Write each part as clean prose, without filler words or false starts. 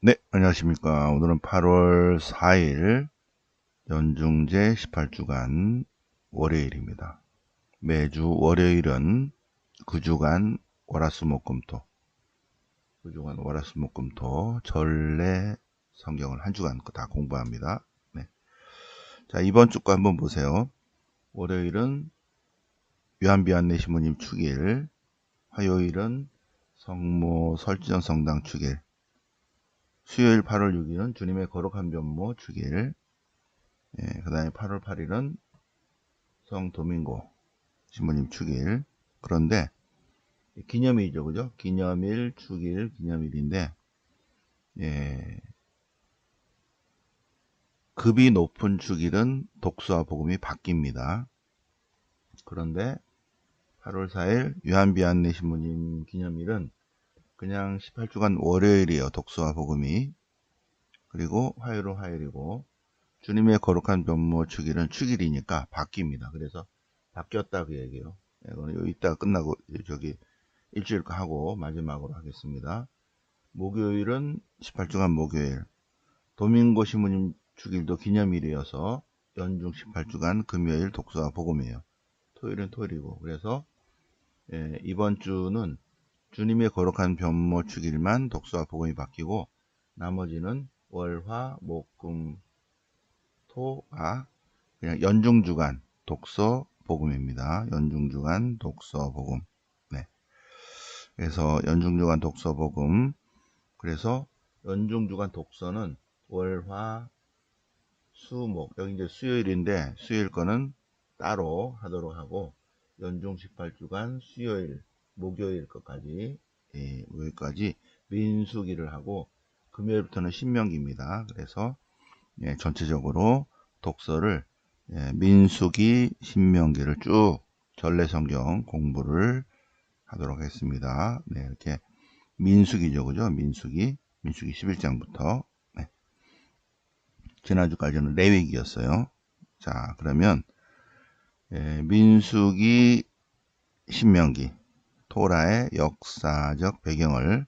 네, 안녕하십니까. 오늘은 8월 4일 연중제 18주간 월요일입니다. 매주 월요일은 그 주간 월화수목금토, 그 주간 월화수목금토 전래 성경을 한 주간 다 공부합니다. 네. 자, 이번 주 거 한번 보세요. 월요일은 유한비안내 시모님 축일, 화요일은 성모 설지전 성당 축일, 수요일 8월 6일은 주님의 거룩한 변모 축일, 그 다음에 8월 8일은 성 도밍고 신부님 축일. 그런데 기념일이죠, 그죠? 기념일, 축일, 기념일인데, 예, 급이 높은 축일은 독수와 복음이 바뀝니다. 그런데 8월 4일 유한비안내 신부님 기념일은 그냥 18주간 월요일이에요, 독수와 복음이. 그리고 화요일은 화요일이고, 주님의 거룩한 변모 축일은 축일이니까 바뀝니다. 그래서 바뀌었다 그 얘기예요. 이거는 이따가 끝나고 저기 일주일 거 하고 마지막으로 하겠습니다. 목요일은 18주간 목요일, 도밍고 시무님 축일도 기념일이어서 연중 18주간 금요일 독서와 복음이에요. 토요일은 토요일이고, 그래서 이번 주는 주님의 거룩한 변모 축일만 독서와 복음이 바뀌고, 나머지는 월, 화, 목, 금, 토가 그냥 연중주간 독서 복음입니다. 연중주간 독서 복음. 네. 그래서 연중주간 독서 복음. 그래서 연중주간 독서는 월, 화, 수, 목. 여기 이제 수요일인데 수요일 거는 따로 하도록 하고, 연중 18주간 수요일, 목요일 것까지, 목요일까지 민수기를 하고, 금요일부터는 신명기입니다. 그래서 전체적으로 독서를 민수기, 신명기를 쭉 전래성경 공부를 하도록 하겠습니다. 네, 이렇게 민수기죠, 그죠? 민수기 11장부터. 네, 지난주까지는 레위기였어요. 자, 그러면 민수기, 신명기, 토라의 역사적 배경을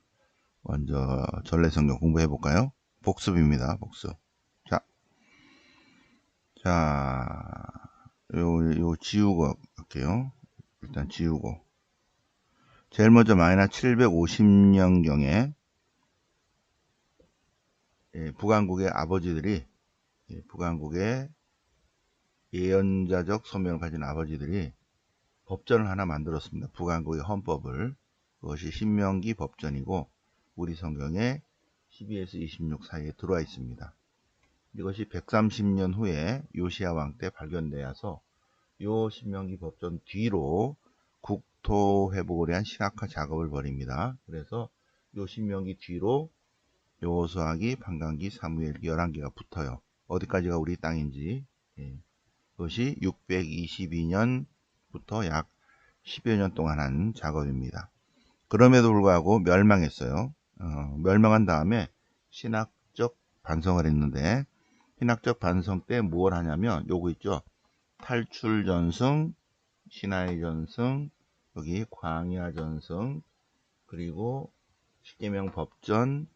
먼저 전래성경 공부해 볼까요? 복습입니다, 복습. 자, 요 지우고 할게요. 일단 지우고. 제일 먼저 마이너스 750년경에 북왕국의 아버지들이, 북왕국의 예언자적 소명을 가진 아버지들이 법전을 하나 만들었습니다. 북왕국의 헌법을. 그것이 신명기 법전이고 우리 성경에 12에서 26 사이에 들어와 있습니다. 이것이 130년 후에 요시야 왕 때 발견되어서 요 신명기 법전 뒤로 국토 회복을 위한 신학화 작업을 벌입니다. 그래서 요 신명기 뒤로 여호수아기, 판관기, 사무엘기 11개가 붙어요. 어디까지가 우리 땅인지. 그것이 622년부터 약 10여 년 동안 한 작업입니다. 그럼에도 불구하고 멸망했어요. 멸망한 다음에 신학적 반성을 했는데, 신학적 반성 때 뭘 하냐면 요거 있죠. 탈출전승, 신하의전승, 여기 광야전승, 그리고 십계명 법전,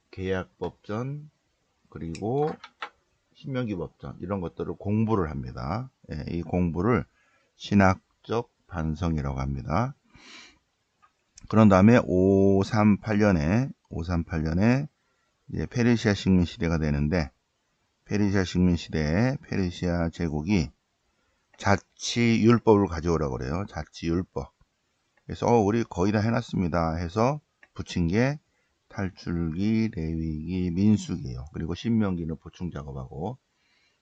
계약법전, 그리고 신명기 법전, 이런 것들을 공부를 합니다. 이 공부를 신학적 반성이라고 합니다. 그런 다음에 538년에 이제 페르시아 식민 시대가 되는데, 페르시아 식민 시대에 페르시아 제국이 자치율법을 가져오라고 그래요. 자치율법. 그래서 우리 거의 다 해놨습니다 해서 붙인 게 탈출기, 레위기, 민수기예요. 그리고 신명기는 보충 작업하고,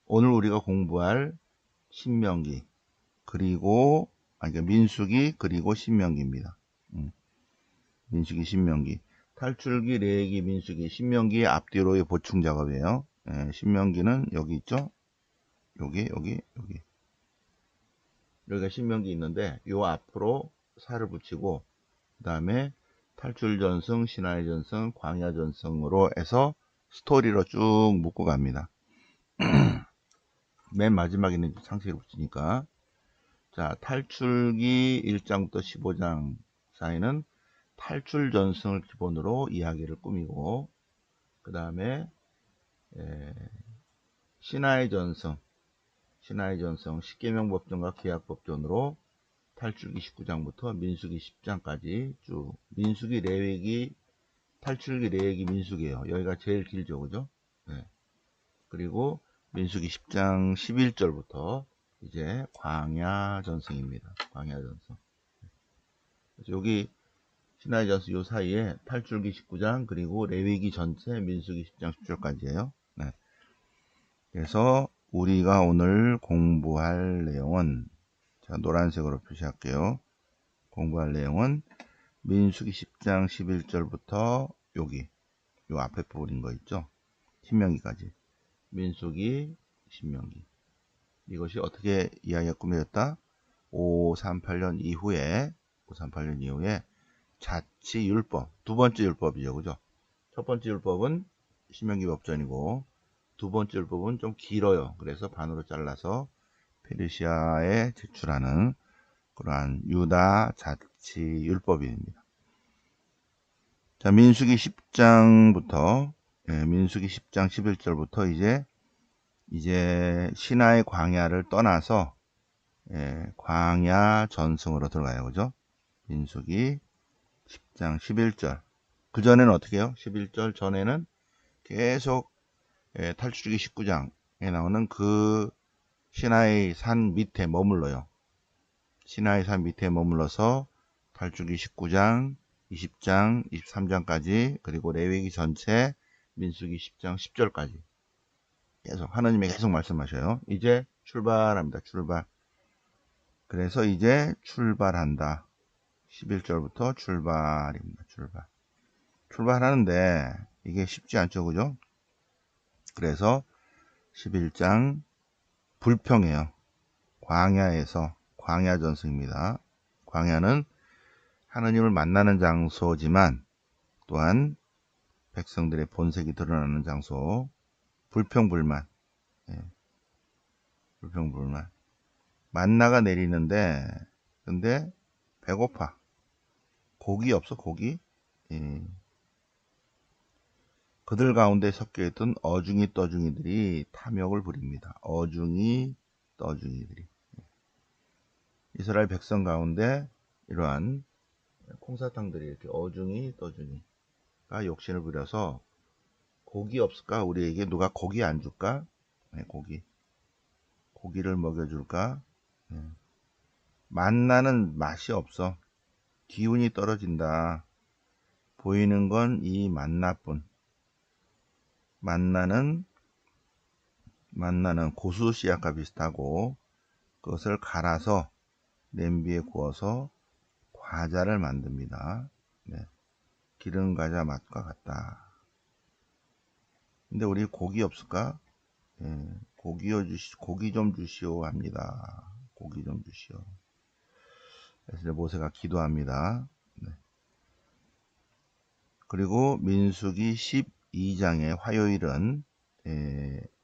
오늘 우리가 공부할 신명기, 그리고 그러니까 민수기, 그리고 신명기입니다. 민수기, 신명기. 탈출기, 레위기, 민수기, 신명기 앞뒤로의 보충 작업이에요. 신명기는 여기 있죠. 여기. 여기가 신명기 있는데 요 앞으로 살을 붙이고, 그 다음에 탈출전승, 신하의전승, 광야전승으로 해서 스토리로 쭉 묶고 갑니다. 맨 마지막에는 상세히 붙이니까. 자, 탈출기 1장부터 15장 사이는 탈출전승을 기본으로 이야기를 꾸미고, 그 다음에 신하의 전승 10계명 법전과 계약 법전으로 탈출기 19장부터 민수기 10장까지 쭉 민수기, 레위기, 탈출기, 레위기, 민수기예요. 여기가 제일 길죠, 그죠? 네. 그리고 민수기 10장 11절부터 이제 광야 전승입니다. 광야 전승. 여기 신하의 전승 요 사이에 탈출기 19장 그리고 레위기 전체 민수기 10장 10절까지예요. 네. 그래서 우리가 오늘 공부할 내용은 자, 노란색으로 표시할게요. 공부할 내용은 민수기 10장 11절부터 여기 요 앞에 부분인 거 있죠? 신명기까지. 민수기, 신명기. 이것이 어떻게 이야기가 꾸며졌다? 538년 이후에 자치율법, 두 번째 율법이죠. 그죠? 첫 번째 율법은 신명기 법전이고 두 번째 율법은 좀 길어요. 그래서 반으로 잘라서 페르시아에 제출하는 그러한 유다 자치율법입니다. 자, 민수기 10장부터 민수기 10장 11절부터 이제 시나이 광야를 떠나서 광야 전승으로 들어가요. 그죠? 민수기 10장 11절. 그 전에는 어떻게 해요? 11절 전에는 계속 탈출기 19장에 나오는 그 시나이 산 밑에 머물러요. 시나이 산 밑에 머물러서 탈출기 19장, 20장, 23장까지 그리고 레위기 전체 민수기 10장 10절까지 계속 하나님이 계속 말씀하셔요. 이제 출발합니다. 출발. 그래서 이제 출발한다. 11절부터 출발입니다. 출발. 출발하는데 이게 쉽지 않죠. 그죠? 그래서 11장 불평해요. 광야에서 광야 전승입니다. 광야는 하느님을 만나는 장소지만 또한 백성들의 본색이 드러나는 장소. 불평불만. 불평불만. 만나가 내리는데 근데 배고파. 고기 없어 고기? 그들 가운데 섞여있던 어중이 떠중이들이 탐욕을 부립니다. 어중이 떠중이들이. 이스라엘 백성 가운데 이러한 콩사탕들이 이렇게 어중이 떠중이가 욕심을 부려서 고기 없을까? 우리에게 누가 고기 안 줄까? 고기를 먹여줄까? 만나는 맛이 없어. 기운이 떨어진다. 보이는 건 이 만나뿐. 만나는 고수 씨앗과 비슷하고 그것을 갈아서 냄비에 구워서 과자를 만듭니다. 기름 과자 맛과 같다. 근데 우리 고기 없을까? 고기 좀 주시오 합니다. 고기 좀 주시오. 그래서 모세가 기도합니다. 그리고 민수기 12장의 화요일은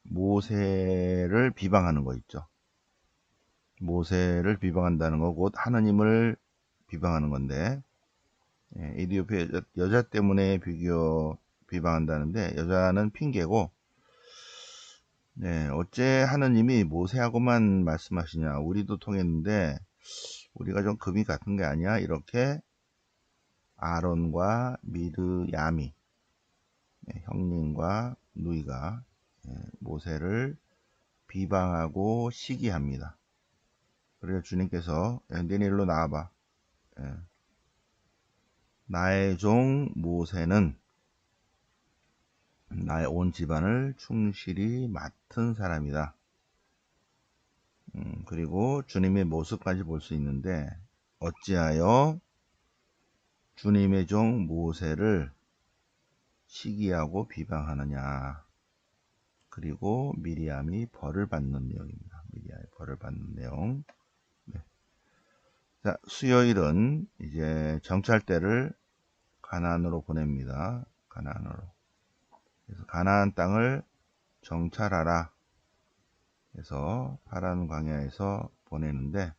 모세를 비방하는 거 있죠. 모세를 비방한다는 거 곧 하느님을 비방하는 건데 에디오피아 여자 때문에 비방한다는데 여자는 핑계고 어째 하느님이 모세하고만 말씀하시냐 우리도 통했는데 우리가 좀 금이 같은 게 아니야 이렇게 아론과 미르야미 형님과 누이가 모세를 비방하고 시기합니다. 그래서 주님께서 너네 일로 나와봐. 나의 종 모세는 나의 온 집안을 충실히 맡은 사람이다. 그리고 주님의 모습까지 볼 수 있는데 어찌하여 주님의 종 모세를 시기하고 비방하느냐. 그리고 미리암이 벌을 받는 내용입니다. 미리암이 벌을 받는 내용. 자, 수요일은 이제 정찰대를 가나안으로 보냅니다. 가나안으로. 그래서 가나안 땅을 정찰하라. 그래서 파란 광야에서 보내는데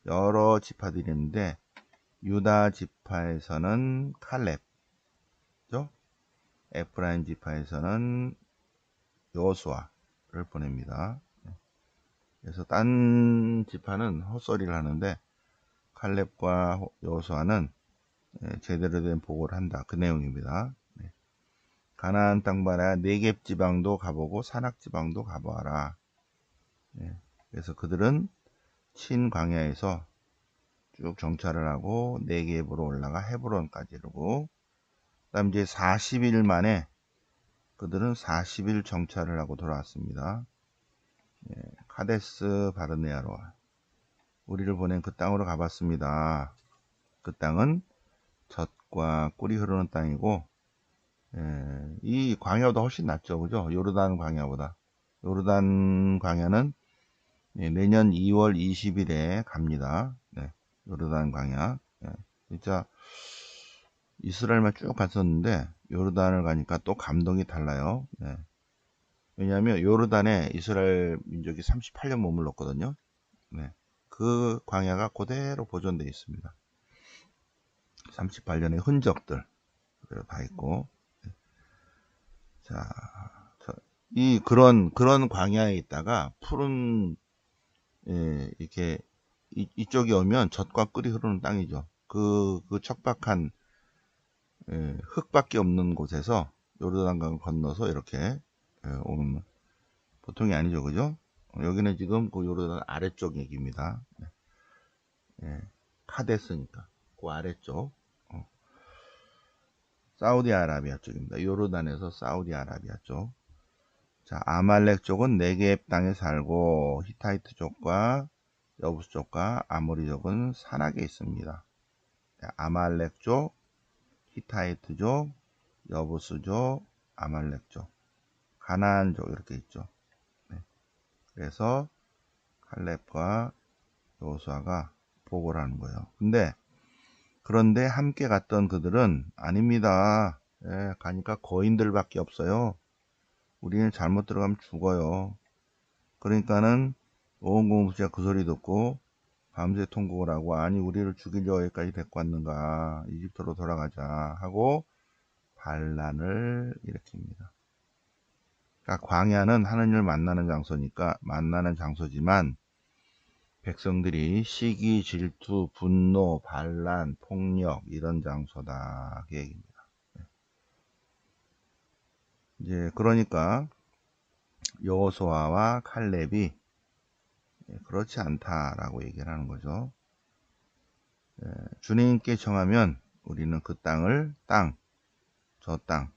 여러 지파들이 있는데 유다 지파에서는 칼렙, F라인 지파에서는 여호수아를 보냅니다. 그래서 딴 지파는 헛소리를 하는데 칼렙과 여호수아는 제대로 된 보고를 한다. 그 내용입니다. 가나안 땅 봐라. 네겝 지방도 가보고 산악 지방도 가보아라. 그래서 그들은 친광야에서 쭉 정찰을 하고 네겝으로 올라가 헤브론까지 이르고, 그다음 이제 40일 만에 그들은 40일 정찰을 하고 돌아왔습니다. 카데스 바르네아로 우리를 보낸 그 땅으로 가봤습니다. 그 땅은 젖과 꿀이 흐르는 땅이고, 이 광야보다 훨씬 낫죠, 그죠? 요르단 광야보다. 요르단 광야는 내년 2월 20일에 갑니다. 요르단 광야. 진짜 이스라엘만 쭉 갔었는데 요르단을 가니까 또 감동이 달라요. 왜냐하면 요르단에 이스라엘 민족이 38년 머물렀거든요. 그 광야가 그대로 보존되어 있습니다. 38년의 흔적들 다 있고. 자, 그런 광야에 있다가 푸른, 이렇게 이쪽에 오면 젖과 꿀이 흐르는 땅이죠. 그 척박한 흙밖에 없는 곳에서 요르단강을 건너서 이렇게 오면 보통이 아니죠, 그죠? 여기는 지금 그 요르단 아래쪽 얘기입니다. 카데스니까 그 아래쪽, 사우디아라비아 쪽입니다. 요르단에서 사우디아라비아 쪽. 자, 아말렉 쪽은 네겝 땅에 살고 히타이트 족과 여부스 족과 아모리 족은 산악에 있습니다. 아말렉 족, 히타이트 족, 여부스 족, 아말렉 족, 가나안 족 이렇게 있죠. 그래서 칼렙과 여호수아가 보고를 하는 거예요. 그런데 함께 갔던 그들은 아닙니다. 가니까 거인들밖에 없어요. 우리는 잘못 들어가면 죽어요. 그러니까는 온 공부자 그 소리 듣고 밤새 통곡을 하고, 아니 우리를 죽이려 여기까지 데리고 왔는가, 이집트로 돌아가자 하고 반란을 일으킵니다. 그러니까 광야는 하느님을 만나는 장소지만 백성들이 시기, 질투, 분노, 반란, 폭력 이런 장소다 그 얘기입니다. 이제 그러니까 여호수아와 칼렙이 그렇지 않다라고 얘기를 하는 거죠. 주님께 정하면 우리는 그 땅을 저 땅,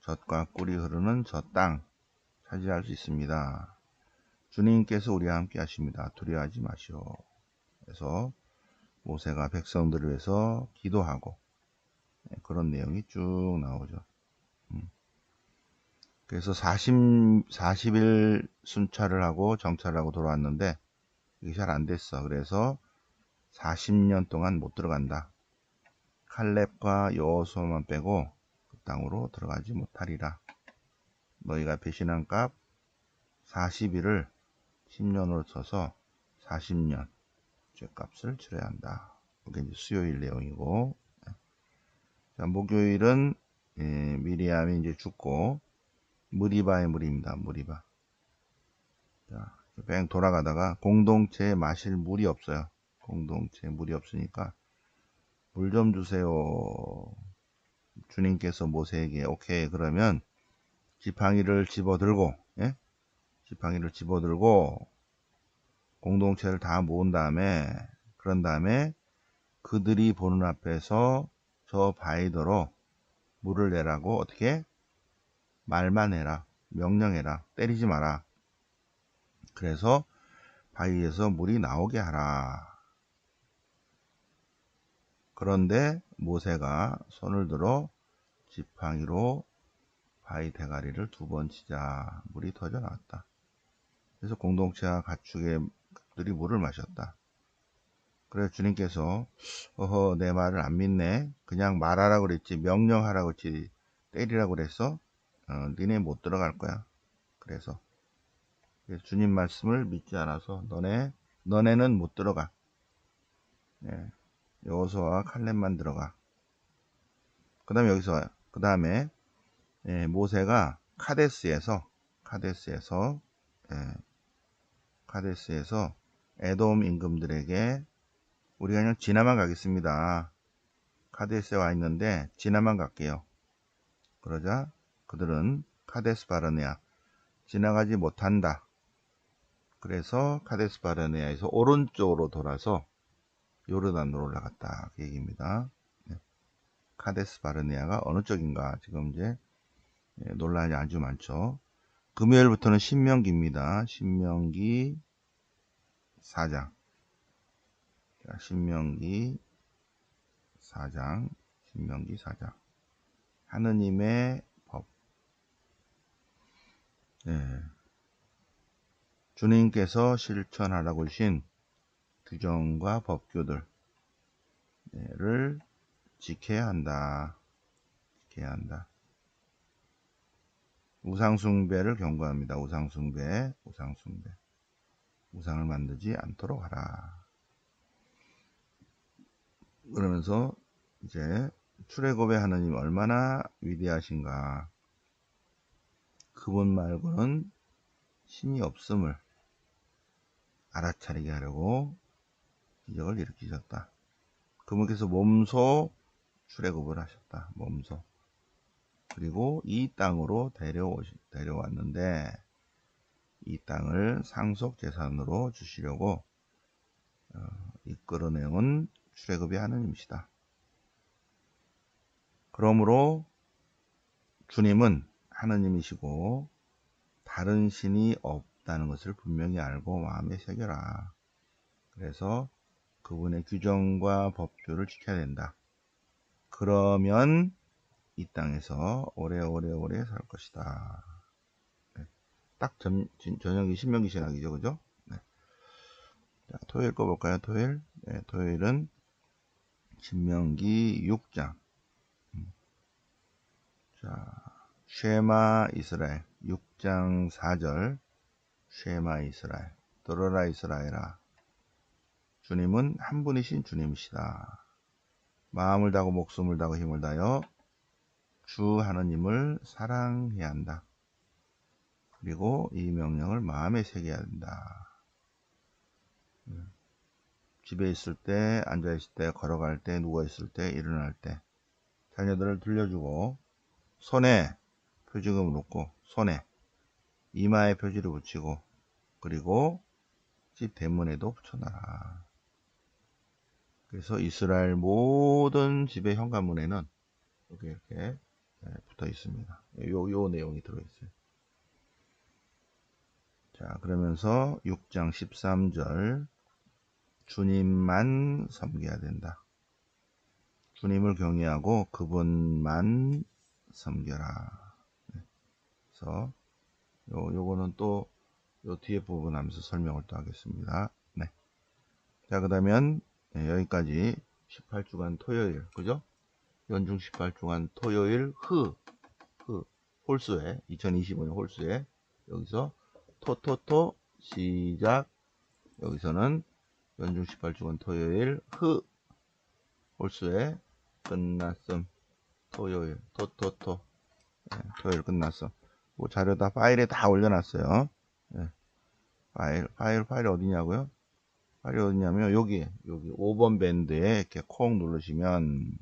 젖과 꿀이 흐르는 저 땅 차지할 수 있습니다. 주님께서 우리와 함께 하십니다. 두려워하지 마시오. 그래서 모세가 백성들을 위해서 기도하고 그런 내용이 쭉 나오죠. 그래서 40일 순찰을 하고 정찰을 하고 돌아왔는데 이게 잘 안 됐어. 그래서 40년 동안 못 들어간다. 칼렙과 여호수아만 빼고 그 땅으로 들어가지 못하리라. 너희가 배신한 값 40일을 10년으로 쳐서 40년 죄값을 치러야 한다. 이게 이제 수요일 내용이고, 자, 목요일은 미리암이 이제 죽고 무리바의 물입니다. 무리바. 자, 뺑 돌아가다가 공동체에 마실 물이 없어요. 공동체에 물이 없으니까 물 좀 주세요. 주님께서 모세에게 오케이 그러면 지팡이를 집어들고, 지팡이를 집어들고 공동체를 다 모은 다음에, 그런 다음에 그들이 보는 앞에서 저 바위더러 물을 내라고 어떻게 말만 해라. 명령해라. 때리지 마라. 그래서 바위에서 물이 나오게 하라. 그런데 모세가 손을 들어 지팡이로 바위 대가리를 2번 치자 물이 터져 나왔다. 그래서 공동체와 가축들이 물을 마셨다. 그래서 주님께서 어허 내 말을 안 믿네. 그냥 말하라고 그랬지 명령하라고 그랬지 때리라고 그랬어. 니네 못 들어갈 거야. 그래서 주님 말씀을 믿지 않아서 너네는 못 들어가. 여호수아와 칼렙만 들어가. 그 다음에 모세가 카데스에서 에돔 임금들에게 우리가 그냥 지나만 가겠습니다. 카데스에 와 있는데 지나만 갈게요. 그러자 그들은 카데스 바르네아 지나가지 못한다. 그래서 카데스 바르네아에서 오른쪽으로 돌아서 요르단으로 올라갔다. 그 얘기입니다. 카데스 바르네아가 어느 쪽인가 지금 이제 논란이 아주 많죠. 금요일부터는 신명기입니다. 신명기 4장. 신명기 4장. 하느님의 법. 주님께서 실천하라고 하신 규정과 법규들을 지켜야 한다. 우상숭배를 경고합니다. 우상을 만들지 않도록 하라. 그러면서 이제 출애굽의 하느님 얼마나 위대하신가. 그분 말고는 신이 없음을 알아차리게 하려고 기적을 일으키셨다. 그분께서 몸소 출애굽을 하셨다. 몸소. 그리고 이 땅으로 데려왔는데 이 땅을 상속 재산으로 주시려고 이끌어내온 출애굽의 하느님이시다. 그러므로 주님은 하느님이시고 다른 신이 없다는 것을 분명히 알고 마음에 새겨라. 그래서 그분의 규정과 법규를 지켜야 된다. 그러면 이 땅에서 오래오래 살 것이다. 딱 저녁이 신명기 신학이죠, 그죠? 자, 토요일 거 볼까요? 토요일은 신명기 6장. 자, 쉐마 이스라엘 6장 4절. 쉐마 이스라엘, 들어라 이스라엘아. 주님은 한 분이신 주님이시다. 마음을 다하고 목숨을 다하고 힘을 다하여 주 하느님을 사랑해야 한다. 그리고 이 명령을 마음에 새겨야 된다. 집에 있을 때, 앉아 있을 때, 걸어갈 때, 누워 있을 때, 일어날 때 자녀들을 들려주고 손에 표지금을 놓고 손에 이마에 표지를 붙이고 그리고 집 대문에도 붙여놔라. 그래서 이스라엘 모든 집의 현관문에는 이렇게 붙어 있습니다. 요 내용이 들어있어요. 자, 그러면서 6장 13절 주님만 섬겨야 된다. 주님을 경외하고 그분만 섬겨라. 그래서 요거는 또 요 뒤에 부분 하면서 설명을 또 하겠습니다. 네. 자, 그다음엔 여기까지 18주간 토요일, 그죠? 연중 18주간 토요일 홀수에 2025년 홀수에 여기서 토토토 시작. 여기서는 연중 18주간 토요일 홀수에 끝났음. 토요일 토토토 토요일 끝났어. 뭐 자료 다 파일에 다 올려놨어요. 파일이 어디냐고요? 파일이 어디냐면 여기 5번 밴드에 이렇게 콕 누르시면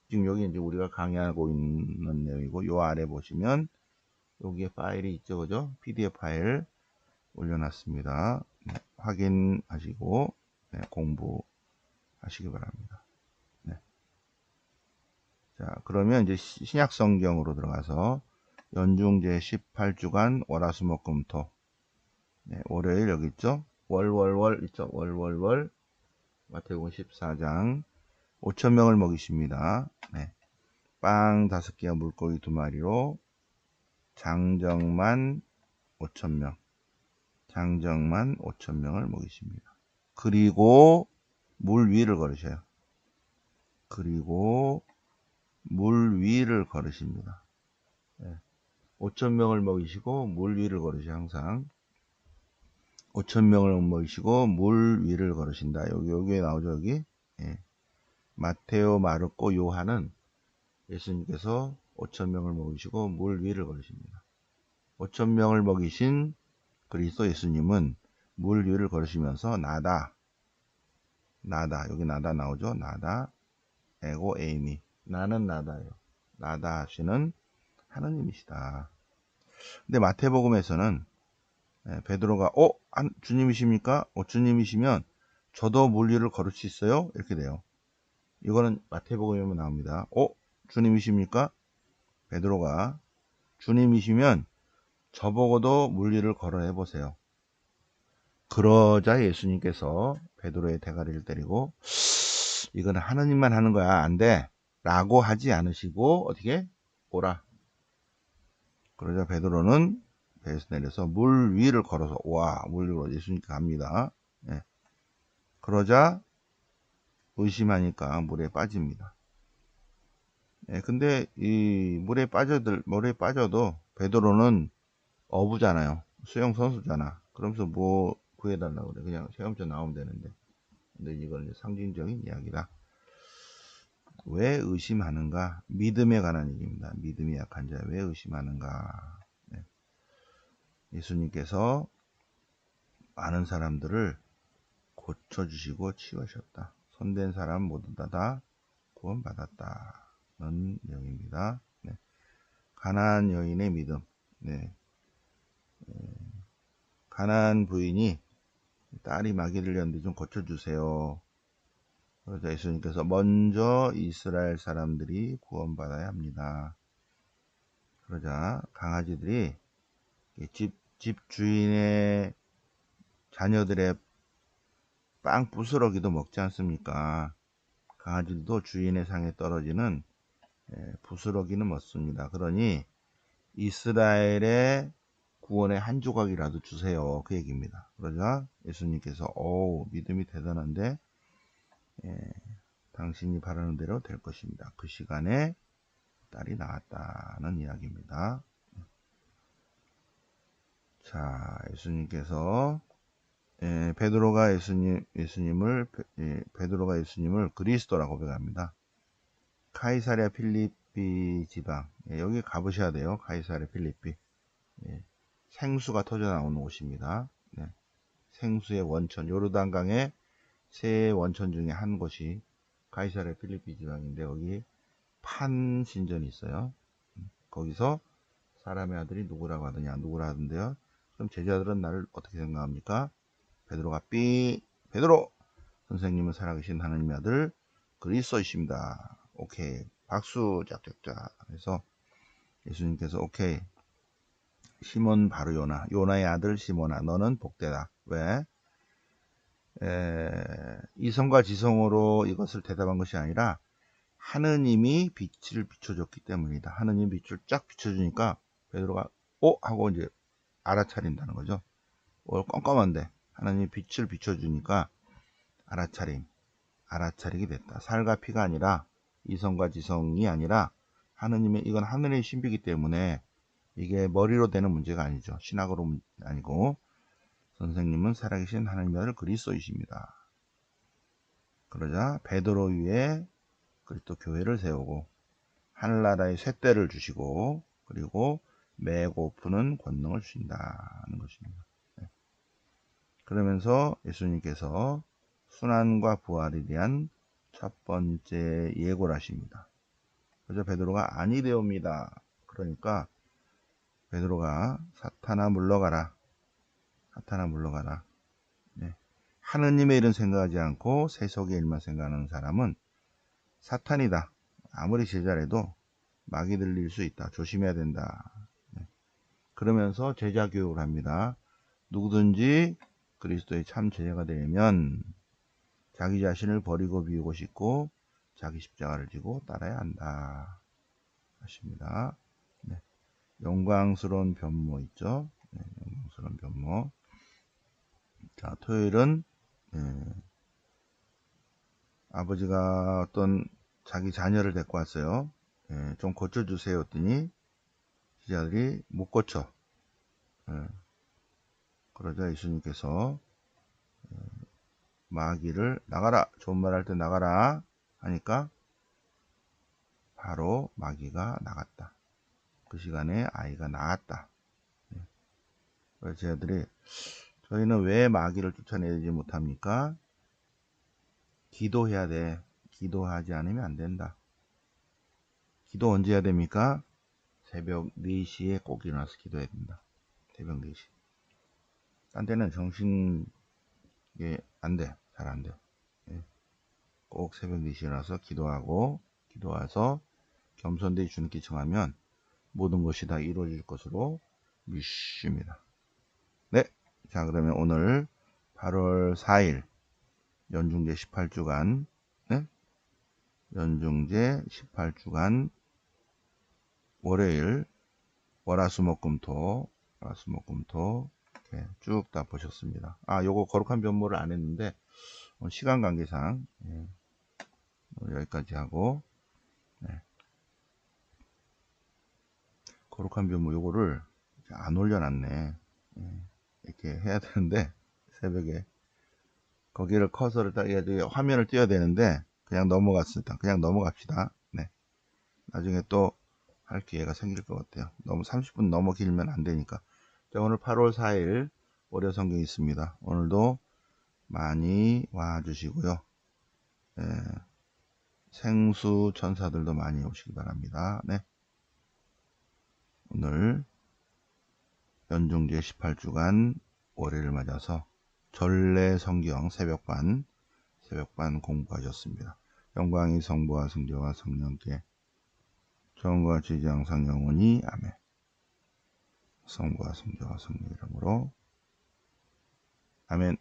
지금 여기 이제 우리가 강의하고 있는 내용이고 요 아래 보시면 여기에 파일이 있죠, 그죠? PDF 파일 올려놨습니다. 확인하시고 공부하시기 바랍니다. 자, 그러면 이제 신약 성경으로 들어가서 연중제 18주간 월화수목금토 월요일 여기 있죠? 월 있죠? 월 마태복음 14장 5,000명을 먹이십니다. 빵 5개와 물고기 2마리로 장정만 5,000명을 먹이십니다. 그리고 물 위를 걸으셔요. 그리고 물 위를 걸으십니다. 5,000명을 먹이시고 물 위를 걸으셔요. 항상 5,000명을 먹이시고 물 위를 걸으신다. 여기에 나오죠. 여기 마테오, 마르코, 요한은 예수님께서 5,000명을 먹이시고 물 위를 걸으십니다. 5,000명을 먹이신 그리스도 예수님은 물 위를 걸으시면서 나다, 여기 나다 나오죠? 나다, 에고 에이미, 나는 나다요. 나다 하시는 하느님이시다. 근데 마태복음에서는 베드로가 주님이십니까? 주님이시면 저도 물 위를 걸을 수 있어요? 이렇게 돼요. 이거는 마태복음에 나옵니다. 주님이십니까? 베드로가 주님이시면 저보고도 물 위를 걸어 해보세요. 그러자 예수님께서 베드로의 대가리를 때리고 이거는 하느님만 하는 거야, 안 돼 라고 하지 않으시고 어떻게? 오라. 그러자 베드로는 배에서 내려서 물 위를 걸어서 물 위로 예수님께 갑니다. 예. 그러자 의심하니까 물에 빠집니다. 예, 근데 이 물에 빠져도 베드로는 어부잖아요. 수영 선수잖아. 그러면서 뭐 구해달라고 그래. 그냥 헤엄쳐 나오면 되는데. 근데 이건 이제 상징적인 이야기다. 왜 의심하는가? 믿음에 관한 얘기입니다. 믿음이 약한 자 왜 의심하는가? 네. 예수님께서 많은 사람들을 고쳐주시고 치유하셨다. 손댄 사람 모두 다 구원받았다는 내용입니다. 네. 가나안 여인의 믿음. 네. 가나안 부인이 딸이 마귀 들렸는데 좀 고쳐주세요. 그러자 예수님께서 먼저 이스라엘 사람들이 구원받아야 합니다. 그러자 강아지들이 집 주인의 자녀들의 빵 부스러기도 먹지 않습니까? 강아지들도 주인의 상에 떨어지는 부스러기는 먹습니다. 그러니 이스라엘의 구원의 한 조각이라도 주세요. 그 얘기입니다. 그러자 예수님께서 믿음이 대단한데 당신이 바라는 대로 될 것입니다. 그 시간에 딸이 나왔다는 이야기입니다. 자, 예수님께서 베드로가 예수님을 그리스도라고 고백합니다. 카이사랴 필리피 지방, 여기 가보셔야 돼요. 카이사랴 필리피. 생수가 터져 나오는 곳입니다. 생수의 원천, 요르단강의 세 원천 중에 한 곳이 카이사랴 필리피 지방인데 여기 판 신전이 있어요. 거기서 사람의 아들이 누구라고 하던데요. 그럼 제자들은 나를 어떻게 생각합니까? 베드로가 베드로! 선생님은 살아계신 하나님의 아들 그리스도이십니다. 오케이. 박수 짝짝짝. 그래서 예수님께서 오케이. 시몬 바로 요나의 아들 시몬아, 너는 복되다. 왜? 이성과 지성으로 이것을 대답한 것이 아니라 하느님이 빛을 비춰줬기 때문이다. 하느님 빛을 쫙 비춰주니까 베드로가 하고 이제 알아차린다는 거죠. 껌껌한데 하나님이 빛을 비춰주니까 알아차리게 됐다. 살과 피가 아니라 이성과 지성이 아니라 이건 하늘의 신비이기 때문에 이게 머리로 되는 문제가 아니죠. 신학으로 아니고 선생님은 살아계신 하나님의 아들 그리스도이십니다. 그러자 베드로 위에 그리스도 교회를 세우고 하늘나라의 쇳대를 주시고 그리고 매고 푸는 권능을 주신다는 것입니다. 그러면서 예수님께서 순환과 부활에 대한 첫 번째 예고를 하십니다. 그래서 베드로가 아니되옵니다. 그러니까 베드로가 사탄아 물러가라. 네. 하느님의 일은 생각하지 않고 세속의 일만 생각하는 사람은 사탄이다. 아무리 제자래도 마귀 들릴 수 있다. 조심해야 된다. 네. 그러면서 제자 교육을 합니다. 누구든지 그리스도의 참 제자가 되려면 자기 자신을 버리고 비우고 싶고 자기 십자가를 지고 따라야 한다 하십니다. 네. 영광스러운 변모 있죠. 네, 영광스러운 변모. 자, 토요일은 아버지가 어떤 자기 자녀를 데리고 왔어요. 좀 고쳐주세요 했더니 제자들이 못 고쳐. 그러자 예수님께서 마귀를 나가라, 좋은 말 할 때 나가라 하니까 바로 마귀가 나갔다. 그 시간에 아이가 나았다. 그래서 저희들이 저희는 왜 마귀를 쫓아내지 못합니까? 기도해야 돼. 기도하지 않으면 안 된다. 기도 언제 해야 됩니까? 새벽 4시에 꼭 일어나서 기도해야 된다. 새벽 4시. 딴 때는 정신이 안 돼. 잘 안 돼. 꼭 새벽 4시에 일어나서 기도하고, 기도해서 겸손되이 주님께 청하면 모든 것이 다 이루어질 것으로 믿습니다. 네. 자, 그러면 오늘 8월 4일 연중제 18주간, 네? 연중제 18주간 월요일 월화수목금토 이렇게 쭉 다 보셨습니다. 요거 거룩한 변모를 안 했는데 시간 관계상 여기까지 하고, 네. 거룩한 변모 요거를 안 올려놨네. 이렇게 해야 되는데 새벽에 거기를 커서를 딱 화면을 띄워야 되는데 그냥 넘어갔습니다. 그냥 넘어갑시다. 네. 나중에 또 할 기회가 생길 것 같아요. 너무 30분 넘어 길면 안 되니까. 자, 오늘 8월 4일 월요 성경이 있습니다. 오늘도 많이 와 주시고요. 생수 천사들도 많이 오시기 바랍니다. 네. 오늘 연중제 18주간 월요일을 맞아서 전래 성경 새벽반 공부하셨습니다. 영광이 성부와 성자와 성령께 처음과 지지 항상 영원히 아멘. 성부와 성자와 성령 이름으로 아멘.